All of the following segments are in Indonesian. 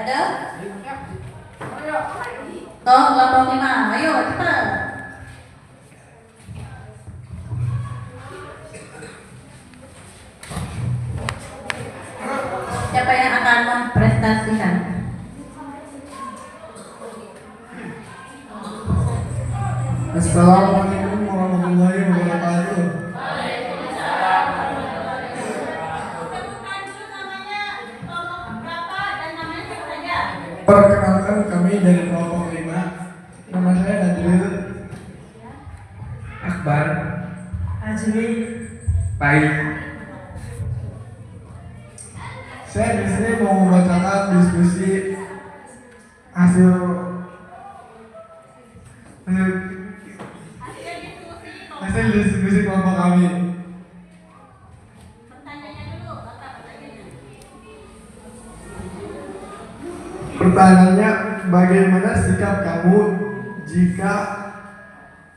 Ada? Toh, kelompok 5. Ayo, cepat. Siapa yang akan mempresentasikan? Assalamualaikum warahmatullahi wabarakatuh. Perkenalkan, kami dari kelompok 5. Nama saya Najril Akbar Azmi Baik. Saya di sini mau membacakan diskusi hasil diskusi kelompok kami. Pertanyaannya, bagaimana sikap kamu jika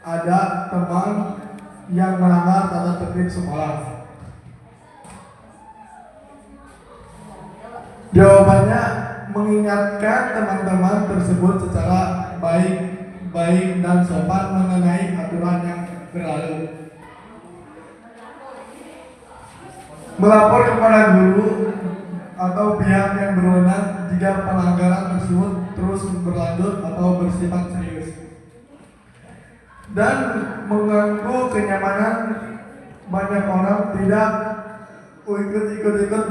ada teman yang melanggar tata tertib sekolah? Jawabannya, mengingatkan teman-teman tersebut secara baik dan sopan mengenai aturan yang berlalu. Melapor kepada guru atau pihak yang berwenang jika pelanggaran tersebut terus berlanjut atau bersifat serius, dan mengganggu kenyamanan banyak orang tidak ikut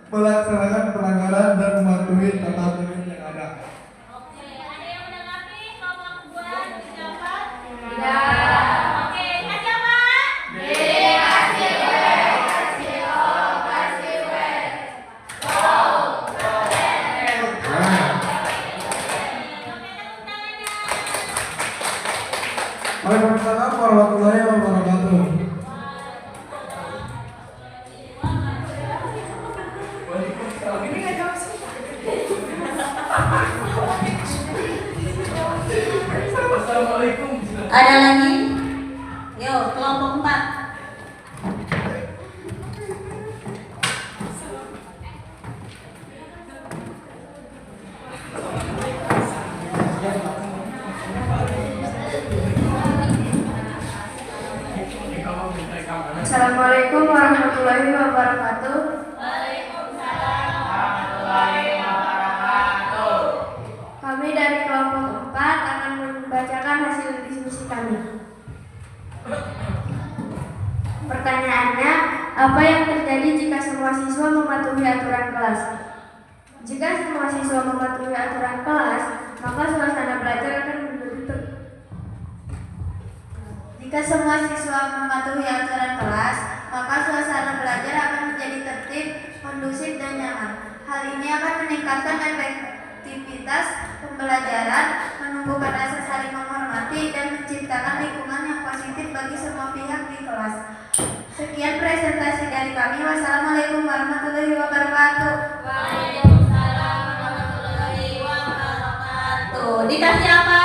melaksanakan pelanggaran dan mematuhi tata tertib yang ada. Oke, ada yang menanggapi kelompok 2 pendapat? Tidak. Oke, kasih apa? Kasih W. Kasih O. Kasih W. Waalaikumsalam warahmatullahi wabarakatuh. Ada lagi? Yo, kelompok 4. Assalamualaikum warahmatullahi wabarakatuh. Waalaikumsalam warahmatullahi wabarakatuh. Kami dari kelompok 4 akan membacakan hasil diskusi kami. Pertanyaannya, apa yang terjadi jika semua siswa mematuhi aturan kelas? Jika semua siswa mematuhi aturan kelas, maka suasana belajar akan menjadi Jika semua siswa mematuhi aturan kelas, maka suasana belajar akan menjadi tertib, kondusif, dan nyaman. Hal ini akan meningkatkan efektivitas pembelajaran, menumbuhkan rasa saling menghormati, dan menciptakan lingkungan yang positif bagi semua pihak di kelas. Sekian presentasi dari kami. Wassalamualaikum warahmatullahi wabarakatuh. Waalaikumsalam warahmatullahi wabarakatuh. Dikasih apa?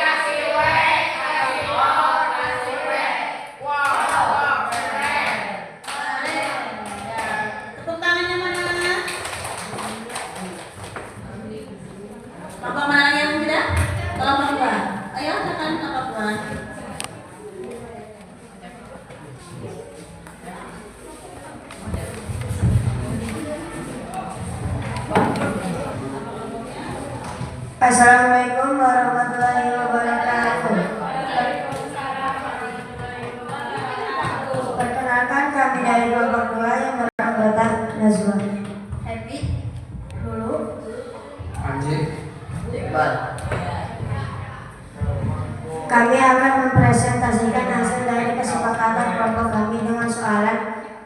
Kasih W. Kasih O. Kasih W. Wow, keren. Tepuk tangannya mana? Kelompok mana lagi yang sudah? Kelompok 2. Ayo, tekan kelompok 2. Assalamualaikum warahmatullahi wabarakatuh. Perkenalkan, kami dari kelompok 2 yang beranggota Nazwa. Happy. Dulu, Anjing. kami akan mempresentasikan hasil dari kesepakatan kelompok kami dengan soalan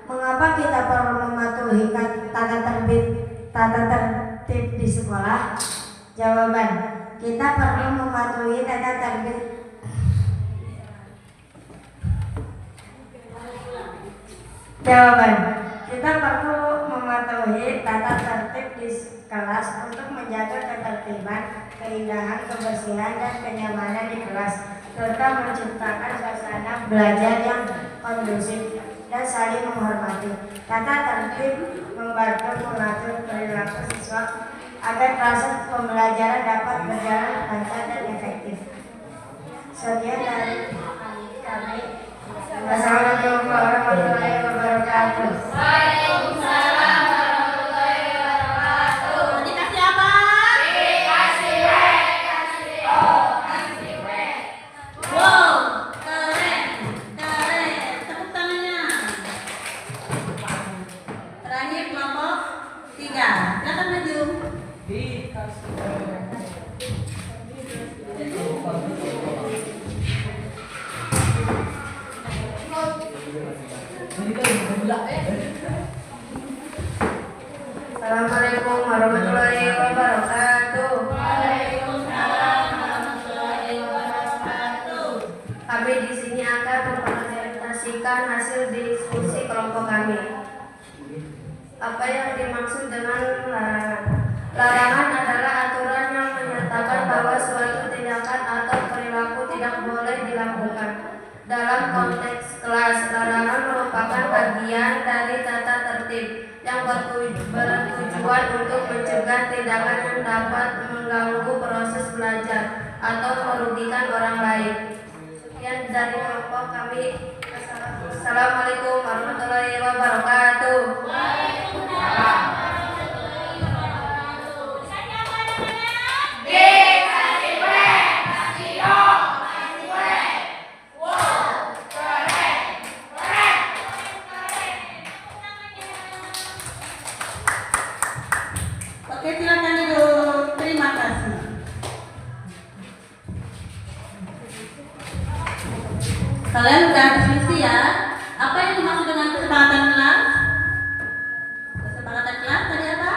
mengapa kita perlu mematuhi tata tertib di sekolah. Jawaban, kita perlu mematuhi tata tertib. Jawaban, kita perlu mematuhi tata tertib di kelas untuk menjaga ketertiban, keindahan, kebersihan, dan kenyamanan di kelas, serta menciptakan suasana belajar yang kondusif dan saling menghormati. Tata tertib membantu mengatur perilaku siswa agar proses pembelajaran dapat berjalan lancar dan efektif. Sekian dari kami. Wassalamualaikum warahmatullahi wabarakatuh. Waalaikumsalam warahmatullahi wabarakatuh. Dikasih apa? Dikasih W, kasih O, kasih W. Wow, keren, keren. Tepuk tangannya. Terakhir kelompok 3. Silakan maju. Assalamualaikum warahmatullahi wabarakatuh. Waalaikumsalam warahmatullahi wabarakatuh. Kami di sini akan mempresentasikan hasil diskusi kelompok kami. Apa yang dimaksud dengan larangan? Larangan adalah aturan yang menyatakan bahwa suatu tindakan atau perilaku tidak boleh dilakukan. Dalam konteks kelas, larangan merupakan bagian dari tata tertib yang bertujuan untuk mencegah tindakan yang dapat mengganggu proses belajar atau merugikan orang lain. Sekian dari kelompok kami. Assalamualaikum warahmatullahi wabarakatuh. Waalaikumsalam warahmatullahi wabarakatuh. Dikasih apa namanya? D, kasih W, kasih O, kasih W. Wow, keren, keren, keren. Oke, silakan duduk. Terima kasih. Kalian udah diskusi ya? Apa yang dimaksud dengan kesepakatan kelas? Kesepakatan kelas tadi apa?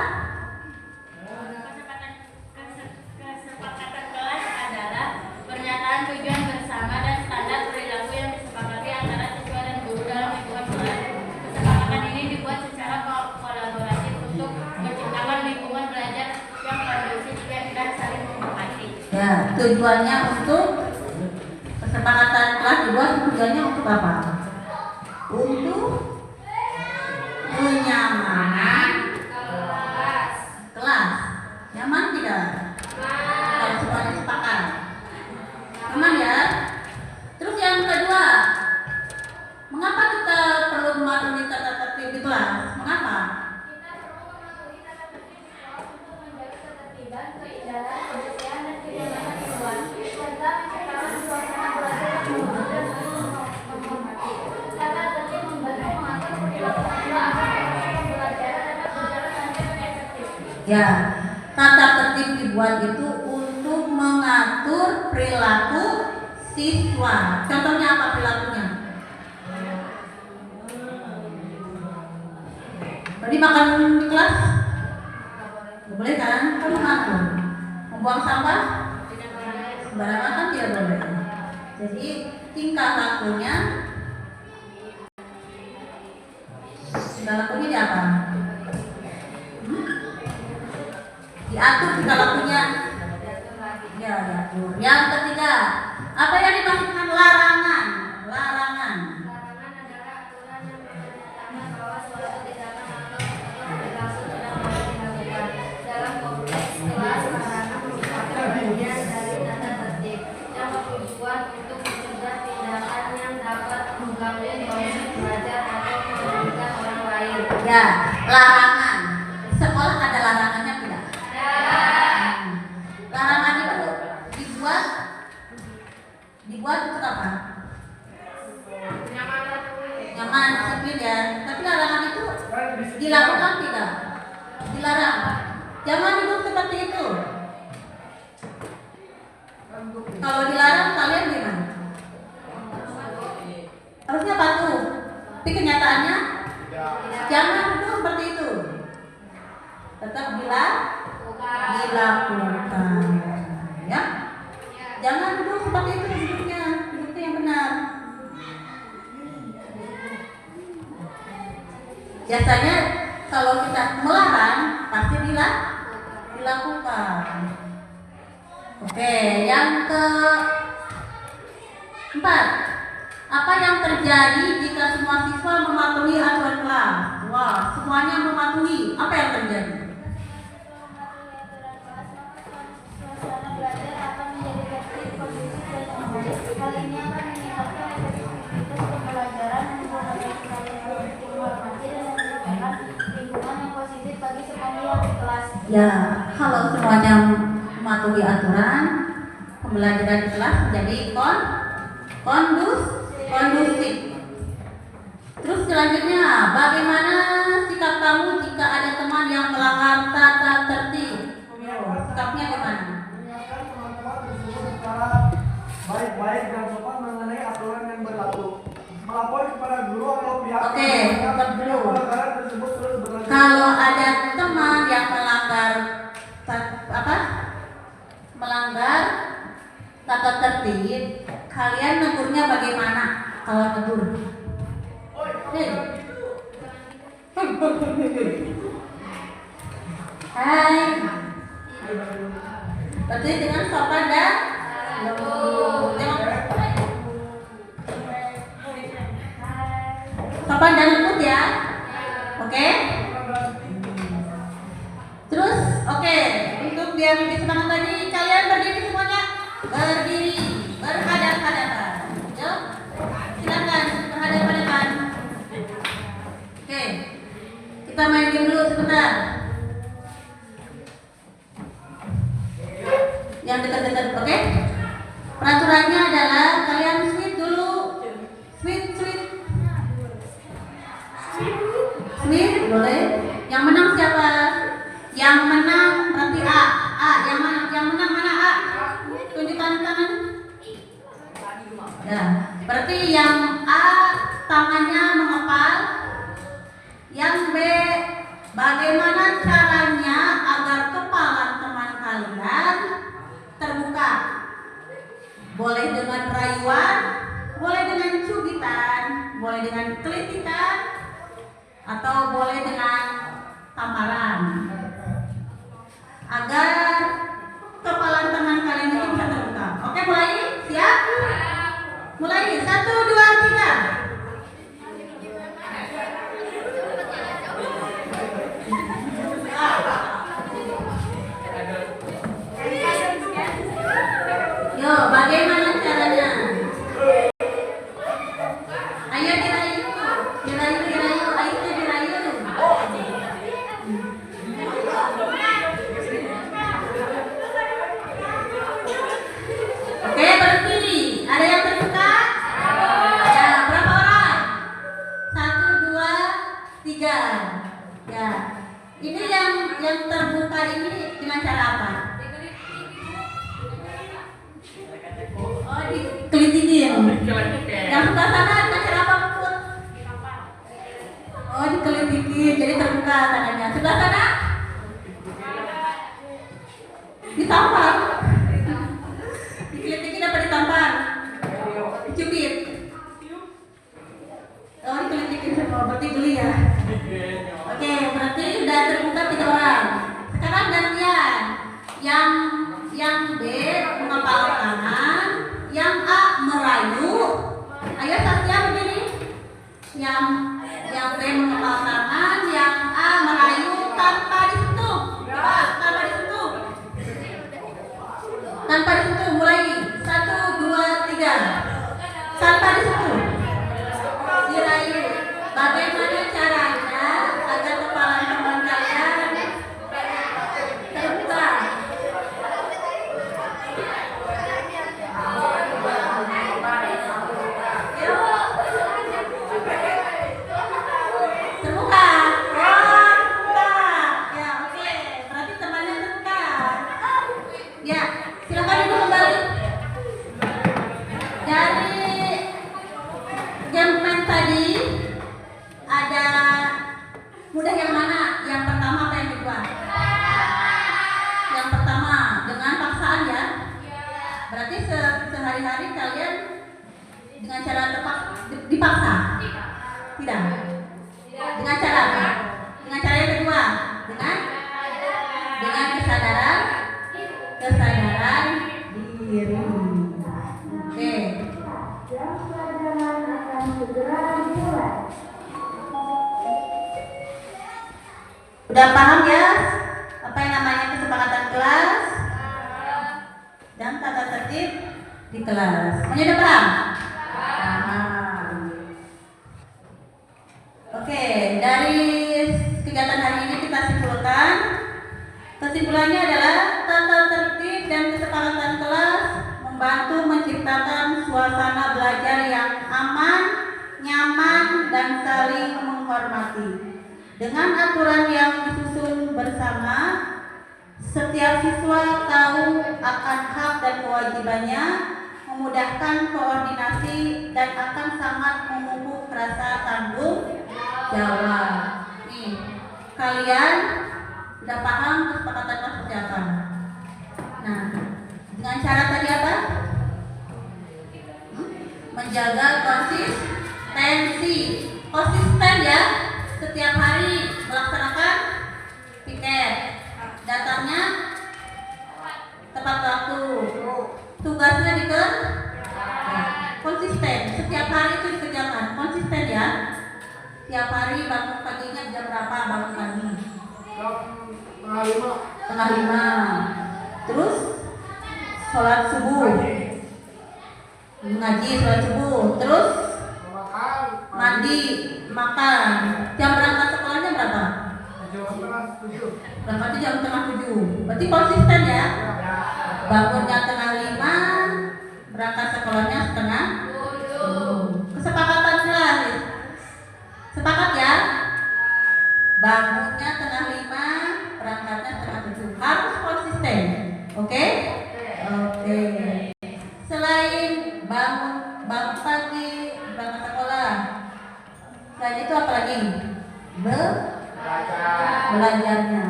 Kesepakatan kelas adalah pernyataan tujuan bersama dan standar perilaku yang disepakati antara siswa dan guru dalam lingkungan kelas. Kesepakatan ini dibuat secara kolaboratif untuk menciptakan lingkungan belajar yang kondusif dan saling menghormati. Ya, tujuannya untuk kesepakatan kelas dibuat tujuannya untuk apa? Untuk kenyamanan kelas. Nyaman tidak? Kalau semuanya sepakat. Nyaman ya? Terus yang kedua, mengapa kita perlu mematuhi tata tertib di kelas? Mengapa? Kita perlu mematuhi tata tertib untuk menjaga ketertiban, keindahan, kebersihan, dan kenyamanan siswa serta menciptakan suasana belajar yang nyaman dan saling menghormati. Tata tertib membantu mengatur perilaku siswa agar proses pembelajaran dapat berjalan lancar dan efektif. Ya, tata tertib dibuat itu untuk mengatur perilaku siswa. Contohnya apa perilakunya? Tadi makan di kelas? Nggak boleh kan? Kamu ngatur. Membuang sampah? Sembarangan kan tidak boleh. Jadi tingkah lakunya di apa? Diatur tingkah lakunya. Ya, diatur. Yang ketiga, apa yang dimaksud dengan larangan? Larangan. Larangan adalah aturan yang menyatakan bahwa suatu tindakan atau perilaku tidak boleh dilakukan. Dalam konteks kelas, larangan merupakan bagian dari tata tertib yang bertujuan untuk mencegah tindakan yang dapat mengganggu proses belajar atau merugikan orang lain. Ya, larangan. Sekolah ada larangannya tidak? Larangan itu dibuat untuk apa? Nyaman, disiplin ya. Tapi larangan itu dilakukan tidak? Dilarang. Jangan duduk seperti itu. Kalau dilarang kalian gimana? Harusnya patuh. Tapi kenyataannya jangan duduk seperti itu. Tetap dilakukan. Ya. Jangan duduk seperti itu duduknya yang benar. Biasanya kalau kita melarang pasti dilakukan. Oke, yang keempat, Apa yang terjadi jika semua siswa mematuhi aturan kelas? Wah, semuanya mematuhi. Apa yang terjadi? Suasana belajar akan menjadi tertib, kondusif, dan nyaman. Hal ini akan meningkatkan efektivitas pembelajaran dan menghasilkan informasi dan menciptakan lingkungan yang positif bagi semua pihak di kelas. Ya, kalau semuanya mematuhi aturan, pembelajaran di kelas menjadi kondusif. Terus selanjutnya, bagaimana sikap kamu jika ada teman yang melanggar tata tertib? Sikapnya gimana? Mengingatkan teman-teman tersebut secara baik-baik dan sopan mengenai aturan yang berlaku. Melapor kepada guru atau pihak Oke, stop dulu. pelanggaran tersebut terus berlanjut. Kalau ada teman yang melanggar tata tertib, kalian negurnya bagaimana? Kalau negur, hei. Hai, berarti dengan sopan dan sopan dan lembut ya. Oke? Terus, oke, untuk biar lebih semangat lagi, kalian berdiri semuanya. Berdiri, berhadapan-hadapan. Yuk, silakan berhadapan-hadapan. Oke, kita main game dulu sebentar. Yang dekat-dekat, oke? Peraturannya adalah kalian sweet dulu. Sweet. Sweet, boleh. Yang menang siapa? Yang menang berarti A. Yang menang mana A? Tunjukkan tangan. Ya, berarti yang A tangannya mengepal. Yang B, bagaimana caranya agar kepala teman kalian terbuka? Boleh dengan rayuan, boleh dengan cubitan, boleh dengan kelitikan, atau boleh dengan tamparan. Agar kepala teman kalian itu bisa terbuka. Oke, mulai? Siap? Mulai. 1, 2, 3. Yo, bagaimana caranya? Ayo dirayu. Ayo dirayu. Oke, berdiri. Ada yang terbuka? Ya, berapa orang? 1, 2, 3. Ya. Ini yang terbuka ini dengan cara apa? Oh, dikelitikin. Yang sebelah sana dengan cara apa, Put? Oh, dikelitikin, jadi terbuka tangannya. Sebelah sana? Ditampar. Dikelitikin apa ditampar? Dicubit. Oh, dikelitikin semua, berarti geli ya. Oke, berarti udah terbuka 3 orang. Sekarang gantian. Yang B mengepal tangan, yang A merayu. Ayo Saskia begini. Yang B mengepal tangan, yang A merayu tanpa disentuh. Tanpa disentuh. Tanpa disentuh. Mulai. 1, 2, 3. Tanpa disentuh. Dirayu. Bagaimana caranya agar kepala teman kalian terbuka? Terbuka. Oh, terbuka. Ya, oke. Berarti temannya terbuka. Ya, silakan duduk kembali. Dari game main tadi ada mudah yang mana? Yang pertama apa yang kedua? Yang pertama dengan paksaan ya. Berarti sehari-hari kalian dengan cara dipaksa? Tidak. Dengan cara apa? Dengan cara yang kedua? Dengan kesadaran diri. Oke. segera dimulai. Udah paham ya apa yang namanya kesepakatan kelas dan tata tertib di kelas? Semuanya udah paham? Paham. Oke, dari kegiatan hari ini kita simpulkan. Kesimpulannya adalah tata tertib dan kesepakatan kelas membantu menciptakan suasana belajar yang aman, nyaman, dan saling menghormati. Dengan aturan yang disusun bersama, setiap siswa tahu akan hak dan kewajibannya, memudahkan koordinasi, dan akan sangat memupuk rasa tanggung jawab. Nih, kalian sudah paham kesepakatan kelas seperti apa? Nah, dengan cara tadi apa? Menjaga konsistensi. Konsisten ya. Setiap hari melaksanakan piket, datangnya tepat waktu, tugasnya dikerjakan, konsisten. Setiap hari itu dikerjakan, konsisten ya. Setiap hari bangun paginya jam berapa bangun pagi? Setengah lima. Terus sholat subuh, ngaji sholat subuh, terus mandi, makan. Jam berangkat sekolahnya berapa? Berangkatnya jam setengah 7. Berarti konsisten ya. Bangunnya setengah 5, berangkat sekolahnya setengah 7. Kesepakatan kelas. Sepakat ya? Bangunnya setengah 5, berangkatnya setengah 7. Harus konsisten. Oke? Oke. Selain bangun pagi, berangkat sekolah, selain itu apa lagi? Belajarnya.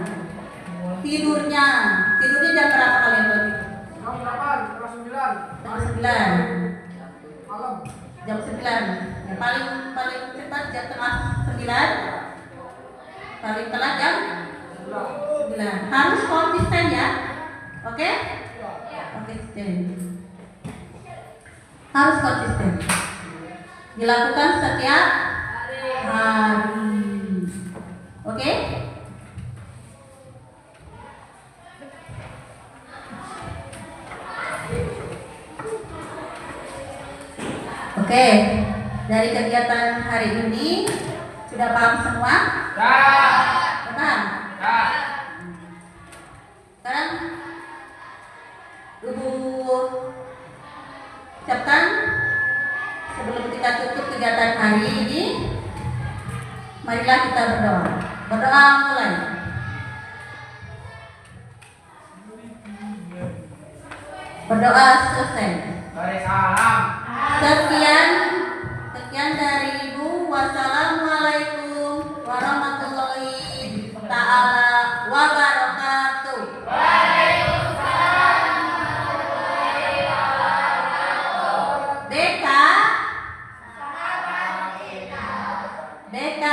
Tidurnya jam berapa kalian tidur? Jam 8, jam 9. Jam 9. Malam. Jam 9. Ya, paling cepat jam setengah 9. Paling telat jam 9. Harus konsisten ya. Oke? Konsisten. Harus konsisten. Dilakukan setiap hari. Oke? Oke, dari kegiatan hari ini sudah paham semua? Paham? Sekarang Ibu ucapkan sebelum kita tutup kegiatan hari ini, marilah kita berdoa. Berdoa mulai. Berdoa selesai. Sekian dari Ibu. Wassalamualaikum warahmatullahi ta'ala wabarakatuh. BK